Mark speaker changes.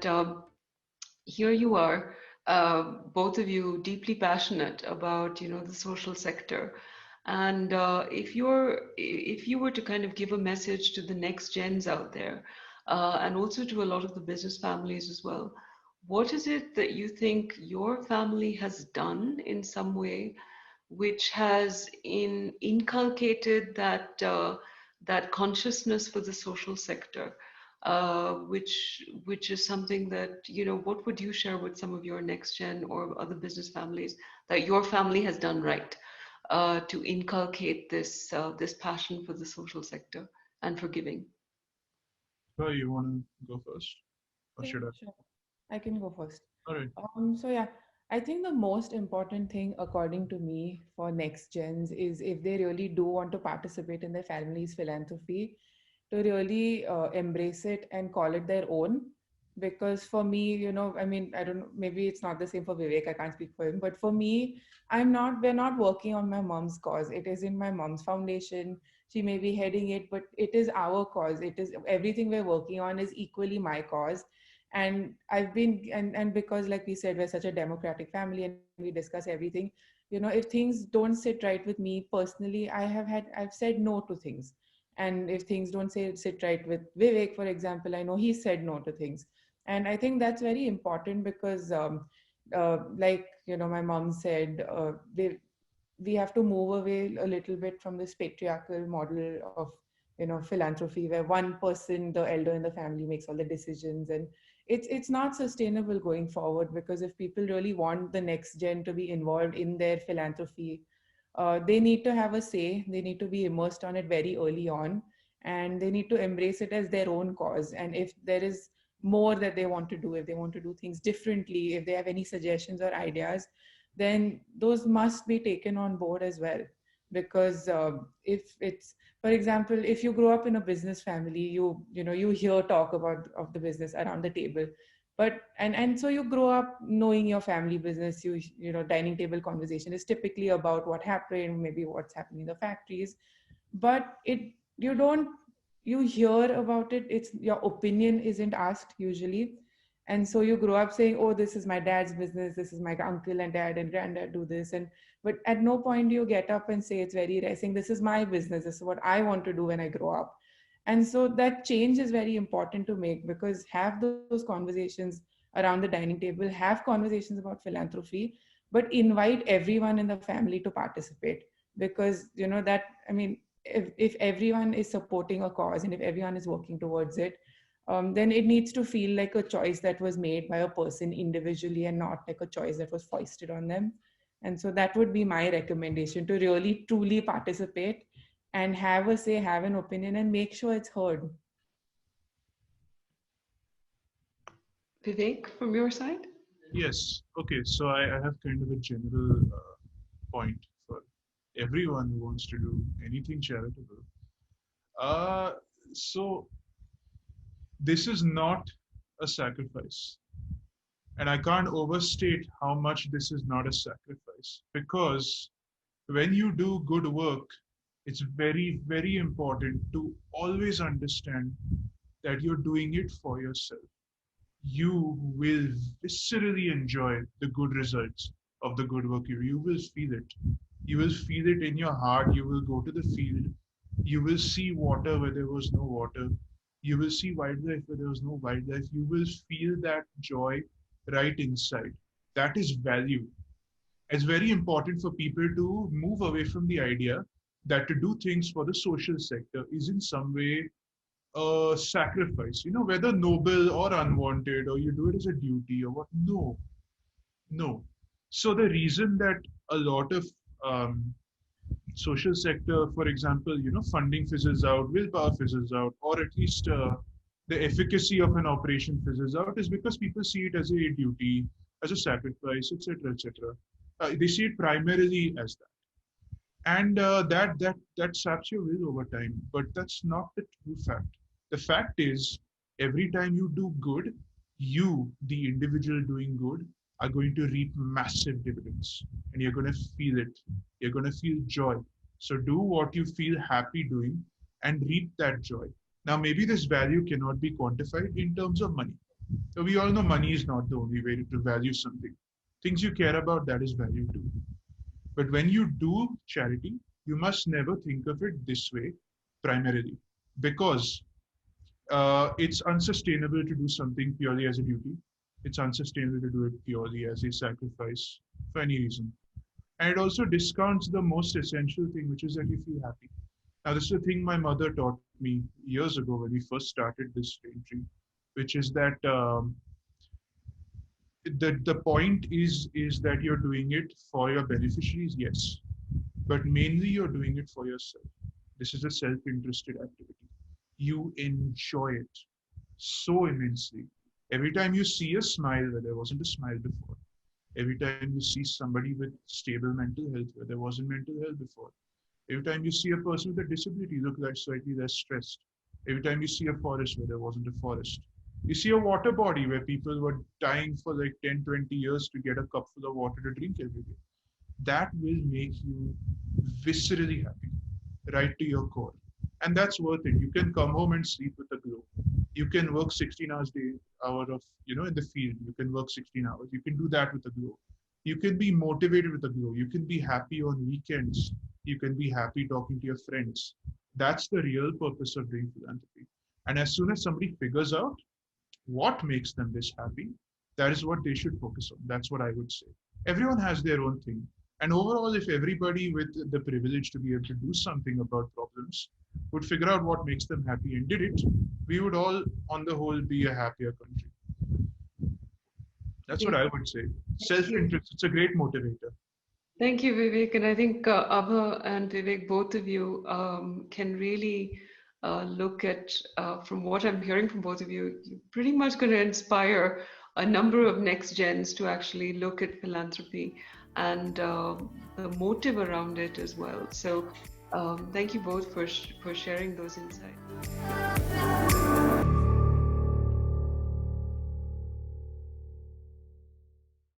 Speaker 1: that here you are, both of you deeply passionate about, the social sector. And if you were to kind of give a message to the next gens out there, and also to a lot of the business families as well, what is it that you think your family has done in some way which has inculcated that consciousness for the social sector, which is something that, what would you share with some of your next gen or other business families that your family has done right to inculcate this passion for the social sector and for giving?
Speaker 2: So you want to go first, or
Speaker 3: Yeah,
Speaker 2: should I?
Speaker 3: sure. I can go first.
Speaker 2: All right.
Speaker 3: So yeah, I think the most important thing, according to me, for next gens is if they really do want to participate in their family's philanthropy, to really embrace it and call it their own. Because for me, I mean, I don't know, maybe it's not the same for Vivek, I can't speak for him, but for me, we're not working on my mom's cause. It is in my mom's foundation. She may be heading it, but it is our cause. It is everything we're working on is equally my cause. And and because, like we said, we're such a democratic family and we discuss everything. If things don't sit right with me personally, I've said no to things. And if things don't sit right with Vivek, for example, I know he said no to things. And I think that's very important because like my mom said, we have to move away a little bit from this patriarchal model of philanthropy, where one person, the elder in the family, makes all the decisions. And it's not sustainable going forward, because if people really want the next gen to be involved in their philanthropy, they need to have a say. They need to be immersed on it very early on, and they need to embrace it as their own cause. And if there is more that they want to do, if they want to do things differently, if they have any suggestions or ideas, then those must be taken on board as well. Because if it's, for example, if you grow up in a business family, you hear talk about of the business around the table. But and so you grow up knowing your family business. Dining table conversation is typically about what happened, maybe what's happening in the factories. But you don't you hear about it, it's your opinion isn't asked usually. And so you grow up saying, oh, this is my dad's business, this is my uncle and dad and granddad do this. And but at no point do you get up and say, it's very rare, saying, this is my business, this is what I want to do when I grow up. And so that change is very important to make, because have those conversations around the dining table, have conversations about philanthropy, but invite everyone in the family to participate. Because that, I mean, if everyone is supporting a cause and if everyone is working towards it, then it needs to feel like a choice that was made by a person individually and not like a choice that was foisted on them. And so that would be my recommendation, to really truly participate and have a say, have an opinion, and make sure it's heard.
Speaker 1: Vivek, from your side?
Speaker 2: Yes. Okay. So I have kind of a general point for everyone who wants to do anything charitable. Uh, so this is not a sacrifice. And I can't overstate how much this is not a sacrifice, because when you do good work, it's very, very important to always understand that you're doing it for yourself. You will viscerally enjoy the good results of the good work you will feel it. You will feel it in your heart. You will go to the field. You will see water where there was no water. You will see wildlife where there was no wildlife. You will feel that joy right inside. That is value. It's very important for people to move away from the idea that to do things for the social sector is in some way a sacrifice, whether noble or unwanted, or you do it as a duty or what. No, no. So the reason that a lot of social sector, for example, funding fizzles out, willpower fizzles out, or at least the efficacy of an operation fizzles out, is because people see it as a duty, as a sacrifice, etc., etc. They see it primarily as that, and that saps your will over time. But that's not the true fact. The fact is, every time you do good, you, the individual doing good, are going to reap massive dividends, and you're going to feel it. You're going to feel joy. So do what you feel happy doing and reap that joy. Now, maybe this value cannot be quantified in terms of money. So we all know money is not the only way to value something. Things you care about, that is value too. But when you do charity, you must never think of it this way primarily, because it's unsustainable to do something purely as a duty. It's unsustainable to do it purely as a sacrifice for any reason. And it also discounts the most essential thing, which is that you feel happy. Now, this is a thing my mother taught me years ago when we first started this Raintree, which is that the point is that you're doing it for your beneficiaries, yes, but mainly you're doing it for yourself. This is a self-interested activity. You enjoy it so immensely. Every time you see a smile where there wasn't a smile before, every time you see somebody with stable mental health where there wasn't mental health before, every time you see a person with a disability look like slightly less stressed, every time you see a forest where there wasn't a forest, you see a water body where people were dying for like 10, 20 years to get a cup full of water to drink every day, that will make you viscerally happy, right to your core. And that's worth it. You can come home and sleep with a glow. You can work 16 hours day hour of, in the field. You can work 16 hours. You can do that with a glow. You can be motivated with a glow. You can be happy on weekends. You can be happy talking to your friends. That's the real purpose of doing philanthropy. And as soon as somebody figures out what makes them this happy, that is what they should focus on. That's what I would say. Everyone has their own thing. And overall, if everybody with the privilege to be able to do something about problems would figure out what makes them happy and did it, we would all, on the whole, be a happier country. That's what
Speaker 1: Great.
Speaker 2: I would say.
Speaker 1: Thank you.
Speaker 2: Self-interest, it's a great motivator.
Speaker 1: Thank you, Vivek. And I think Abha and Vivek, both of you can really look at, from what I'm hearing from both of you, you're pretty much going to inspire a number of next gens to actually look at philanthropy and the motive around it as well. So thank you both for sharing those insights.